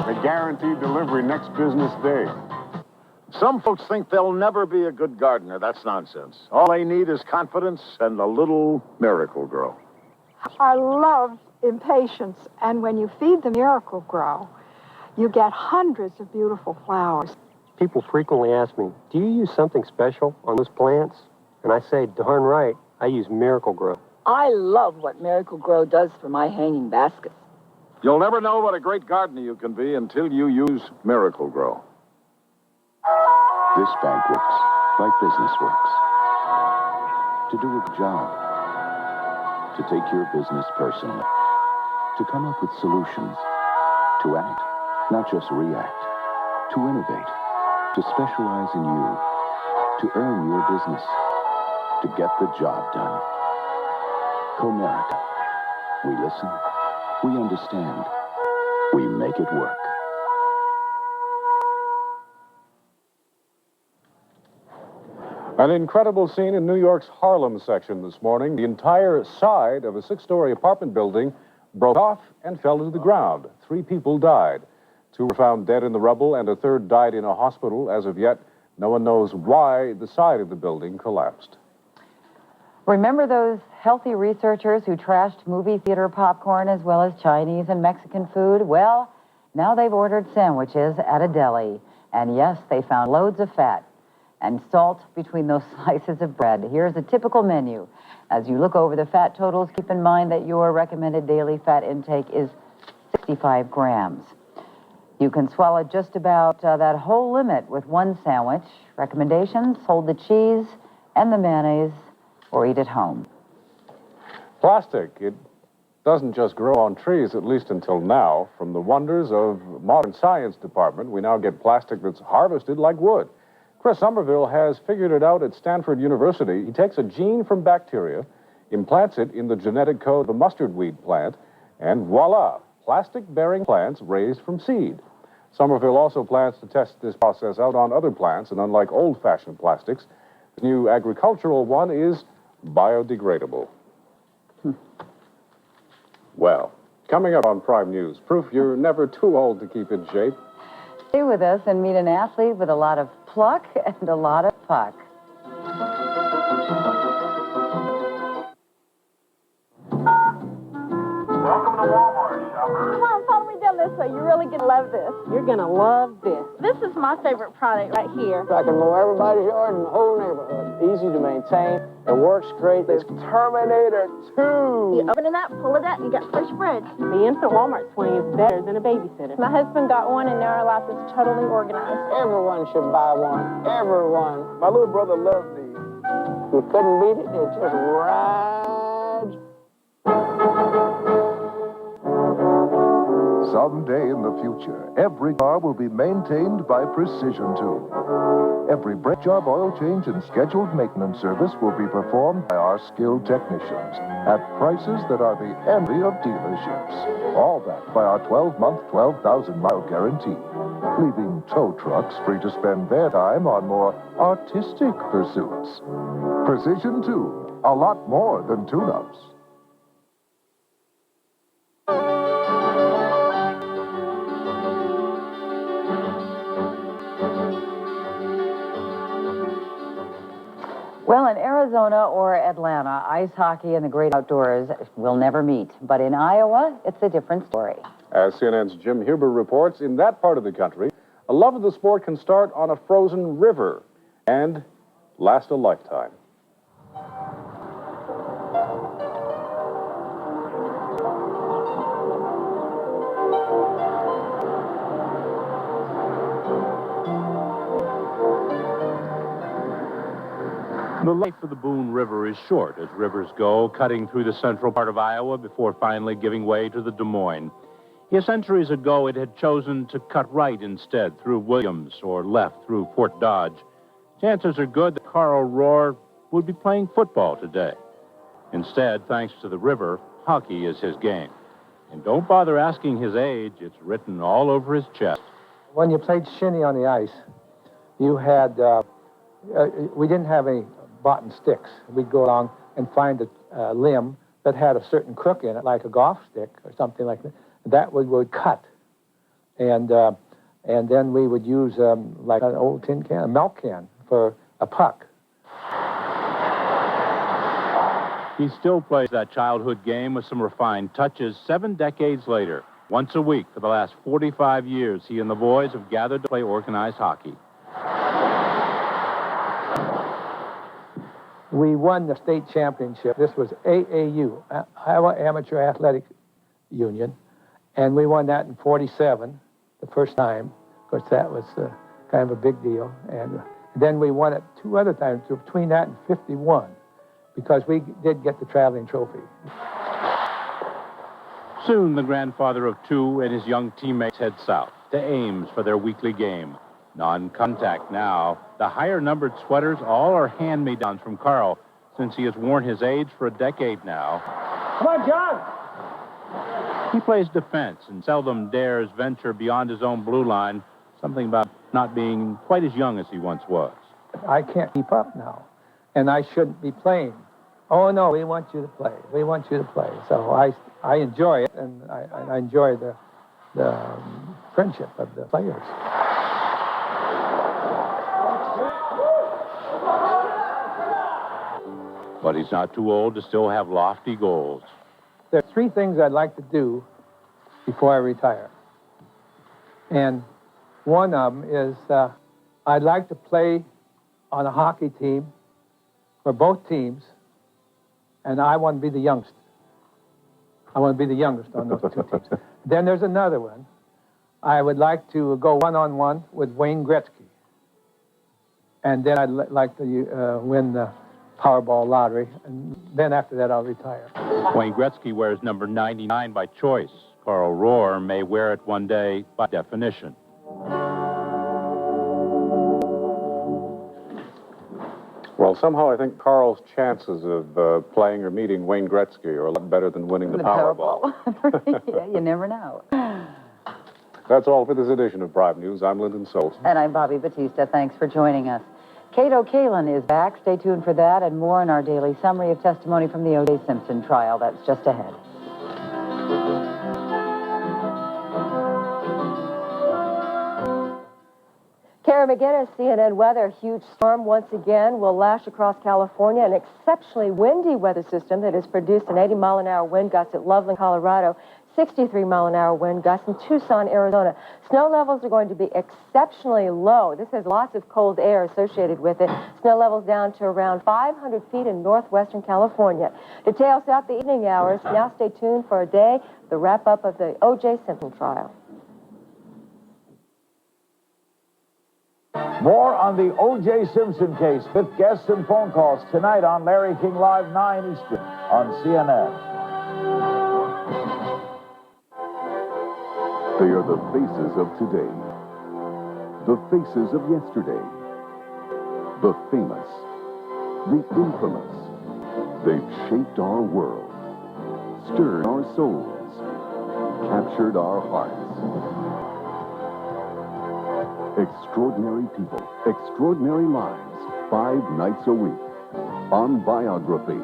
with a guaranteed delivery next business day. Some folks think they'll never be a good gardener. That's nonsense. All they need is confidence and a little miracle grow. I love impatiens, and when you feed the Miracle Grow, you get hundreds of beautiful flowers. People frequently ask me, do you use something special on those plants? And I say, darn right, I use Miracle Grow. I love what Miracle Grow does for my hanging baskets. You'll never know what a great gardener you can be until you use Miracle Grow. This bank works like business works. To do a job. To take your business personally. To come up with solutions. To act, not just react. To innovate. To specialize in you. To earn your business. To get the job done. Comerica. We listen. We understand. We make it work. An incredible scene in New York's Harlem section this morning. The entire side of a 6-story apartment building broke off and fell to the ground. 3 people died. 2 were found dead in the rubble, and a third died in a hospital. As of yet, no one knows why the side of the building collapsed. Remember those healthy researchers who trashed movie theater popcorn as well as Chinese and Mexican food? Well, now they've ordered sandwiches at a deli. And yes, they found loads of fat and salt between those slices of bread. Here's a typical menu. As you look over the fat totals, keep in mind that your recommended daily fat intake is 65 grams. You can swallow just about that whole limit with one sandwich. Recommendations: hold the cheese and the mayonnaise, or eat at home. Plastic, it doesn't just grow on trees, at least until now. From the wonders of modern science department, we now get plastic that's harvested like wood. Chris Somerville has figured it out at Stanford University. He takes a gene from bacteria, implants it in the genetic code of a mustard weed plant, and voila, plastic-bearing plants raised from seed. Somerville also plans to test this process out on other plants, and unlike old-fashioned plastics, the new agricultural one is biodegradable. Well, coming up on Prime News, proof you're never too old to keep in shape. Stay with us and meet an athlete with a lot of pluck and a lot of puck. Welcome to Walmart, shopper. Come on, follow me down this way. You're really gonna love this. You're gonna love this. This is my favorite product right here. I can mow everybody's yard in the whole neighborhood. Easy to maintain. It works great. It's Terminator 2. You open it up, pull it up, and you got fresh bread. The infant Walmart swing is better than a babysitter. My husband got one, and now our life is totally organized. Everyone should buy one. Everyone. My little brother loved these. You couldn't beat it. It just rides. Someday in the future, every car will be maintained by Precision Tube. Every brake job, oil change, and scheduled maintenance service will be performed by our skilled technicians at prices that are the envy of dealerships. All backed by our 12-month, 12,000-mile guarantee, leaving tow trucks free to spend their time on more artistic pursuits. Precision Tube, a lot more than tune-ups. Well, in Arizona or Atlanta, ice hockey and the great outdoors will never meet. But in Iowa, it's a different story. As CNN's Jim Huber reports, in that part of the country, a love of the sport can start on a frozen river and last a lifetime. The life of the Boone River is short, as rivers go, cutting through the central part of Iowa before finally giving way to the Des Moines. Yet centuries ago, it had chosen to cut right instead through Williams or left through Fort Dodge. Chances are good that Carl Rohr would be playing football today. Instead, thanks to the river, hockey is his game. And don't bother asking his age. It's written all over his chest. When you played shinny on the ice, you had, we didn't have any boughten sticks. We'd go along and find a limb that had a certain crook in it, like a golf stick or something like that. That we would cut. and then we would use like an old tin can, a milk can, for a puck. He still plays that childhood game with some refined touches 7 decades later. Once a week for the last 45 years, he and the boys have gathered to play organized hockey. We won the state championship. This was AAU, Iowa Amateur Athletic Union, and we won that in '47, the first time. Of course, that was kind of a big deal. And then we won it 2 other times between that and '51, because we did get the traveling trophy. Soon, the grandfather of 2 and his young teammates head south to Ames for their weekly game. Non-contact now. The higher-numbered sweaters all are hand-me-downs from Carl, since he has worn his age for a decade now. Come on, John! He plays defense and seldom dares venture beyond his own blue line, something about not being quite as young as he once was. I can't keep up now, and I shouldn't be playing. Oh, no, we want you to play. We want you to play. So I enjoy it, and I enjoy the friendship of the players. But he's not too old to still have lofty goals. There are 3 things I'd like to do before I retire. And one of them is I'd like to play on a hockey team for both teams, and I want to be the youngest. I want to be the youngest on those 2 teams. Then there's another one. I would like to go one-on-one with Wayne Gretzky. And then I'd like to win the Powerball lottery, and then after that I'll retire. Wayne Gretzky wears number 99 by choice. Carl Rohr may wear it one day by definition. Well, somehow I think Carl's chances of playing or meeting Wayne Gretzky are a lot better than winning the Powerball. Yeah, you never know. That's all for this edition of Prime News. I'm Lyndon Solz. And I'm Bobby Batista. Thanks for joining us. Cato Kalin is back. Stay tuned for that and more in our daily summary of testimony from the O.J. Simpson trial. That's just ahead. Kara McGinnis, CNN weather. Huge storm once again will lash across California. An exceptionally windy weather system that has produced an 80-mile-an-hour wind gust at Loveland, Colorado. 63-mile-an-hour wind gusts in Tucson, Arizona. Snow levels are going to be exceptionally low. This has lots of cold air associated with it. Snow levels down to around 500 feet in northwestern California. Details throughout the evening hours. Now stay tuned for a day, the wrap-up of the O.J. Simpson trial. More on the O.J. Simpson case with guests and phone calls tonight on Larry King Live, 9 Eastern on CNN. They are the faces of today, the faces of yesterday, the famous, the infamous. They've shaped our world, stirred our souls, captured our hearts. Extraordinary people, extraordinary lives, 5 nights a week on Biography.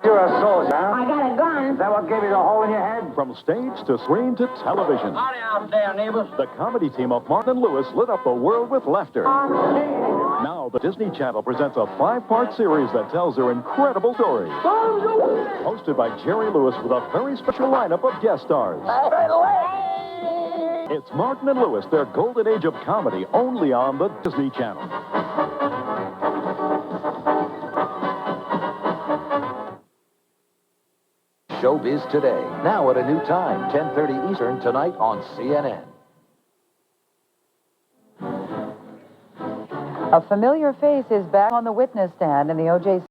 You're a soldier, huh? I got a gun. Is that what gave you the hole in your head? From stage to screen to television. Howdy out there, neighbors. The comedy team of Martin and Lewis lit up the world with laughter. Now the Disney Channel presents a 5-part series that tells their incredible story. Hosted by Jerry Lewis with a very special lineup of guest stars. It's Martin and Lewis, their golden age of comedy, only on the Disney Channel. Showbiz Today, now at a new time, 10:30 Eastern tonight on CNN. A familiar face is back on the witness stand in the O.J.